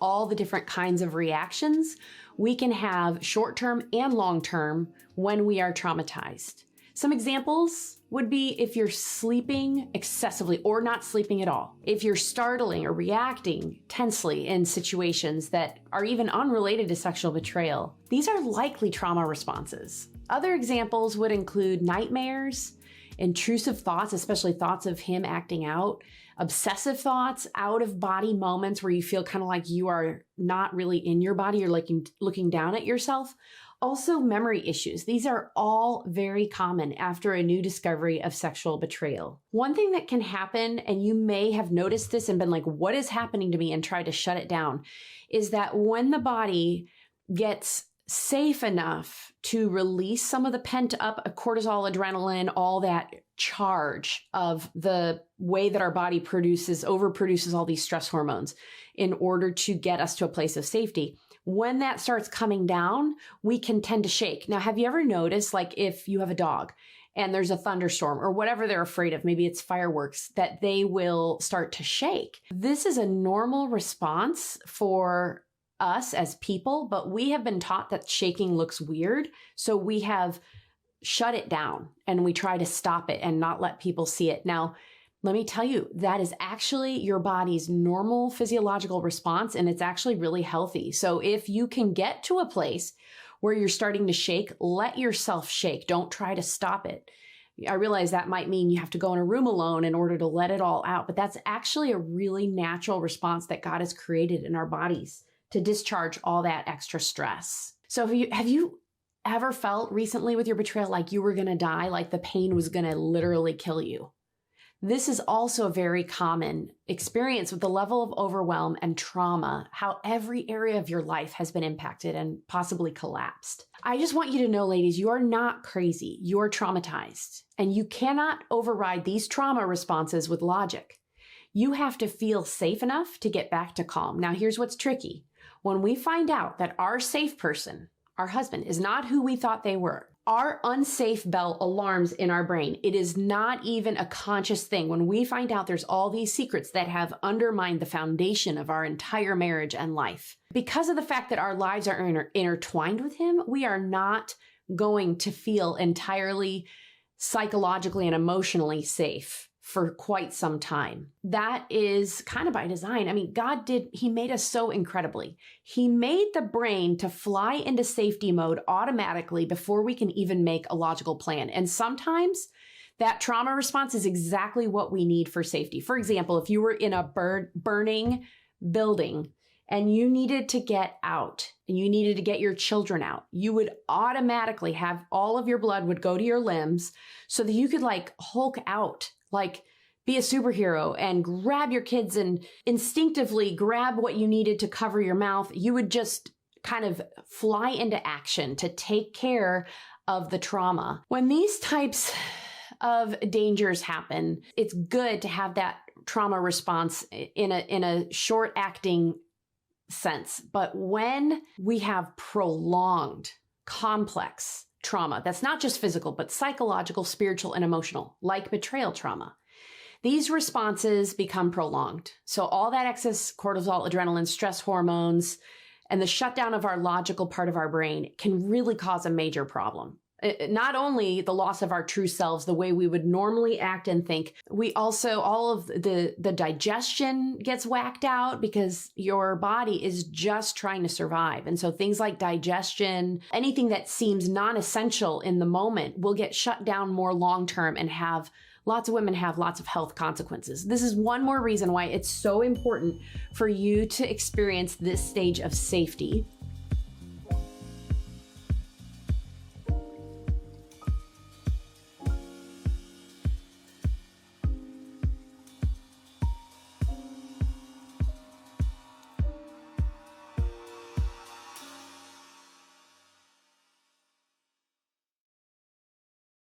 all the different kinds of reactions we can have short-term and long-term when we are traumatized. Some examples would be if you're sleeping excessively or not sleeping at all. If you're startling or reacting tensely in situations that are even unrelated to sexual betrayal. These are likely trauma responses. Other examples would include nightmares, intrusive thoughts, especially thoughts of him acting out, obsessive thoughts, out-of-body moments where you feel kind of like you are not really in your body, you're like looking down at yourself. Also, memory issues. These are all very common after a new discovery of sexual betrayal. One thing that can happen, and you may have noticed this and been like, what is happening to me, and tried to shut it down, is that when the body gets safe enough to release some of the pent up cortisol, adrenaline, all that charge of the way that our body overproduces all these stress hormones in order to get us to a place of safety. When that starts coming down, we can tend to shake. Now, have you ever noticed, like if you have a dog and there's a thunderstorm or whatever they're afraid of, maybe it's fireworks, that they will start to shake? This is a normal response for us as people, but we have been taught that shaking looks weird. So we have shut it down and we try to stop it and not let people see it. Now, let me tell you, that is actually your body's normal physiological response, and it's actually really healthy. So if you can get to a place where you're starting to shake, let yourself shake. Don't try to stop it. I realize that might mean you have to go in a room alone in order to let it all out, but that's actually a really natural response that God has created in our bodies to discharge all that extra stress. So have you ever felt recently with your betrayal like you were going to die, like the pain was going to literally kill you? This is also a very common experience with the level of overwhelm and trauma, how every area of your life has been impacted and possibly collapsed. I just want you to know, ladies, you are not crazy. You're traumatized, and you cannot override these trauma responses with logic. You have to feel safe enough to get back to calm. Now, here's what's tricky. When we find out that our safe person, our husband, is not who we thought they were, our unsafe bell alarms in our brain. It is not even a conscious thing. When we find out there's all these secrets that have undermined the foundation of our entire marriage and life, because of the fact that our lives are intertwined with him, we are not going to feel entirely psychologically and emotionally safe for quite some time. That is kind of by design. I mean, He made us so incredibly. He made the brain to fly into safety mode automatically before we can even make a logical plan. And sometimes that trauma response is exactly what we need for safety. For example, if you were in a burning building and you needed to get out and you needed to get your children out, you would automatically have all of your blood would go to your limbs so that you could like Hulk out, like be a superhero and grab your kids and instinctively grab what you needed to cover your mouth. You would just kind of fly into action to take care of the trauma. When these types of dangers happen, it's good to have that trauma response in a short acting sense. But when we have prolonged, complex trauma, that's not just physical, but psychological, spiritual, and emotional, like betrayal trauma, these responses become prolonged. So all that excess cortisol, adrenaline, stress hormones, and the shutdown of our logical part of our brain can really cause a major problem. Not only the loss of our true selves, the way we would normally act and think, we also, all of the digestion gets whacked out because your body is just trying to survive. And so things like digestion, anything that seems non-essential in the moment will get shut down more long-term and lots of women have lots of health consequences. This is one more reason why it's so important for you to experience this stage of safety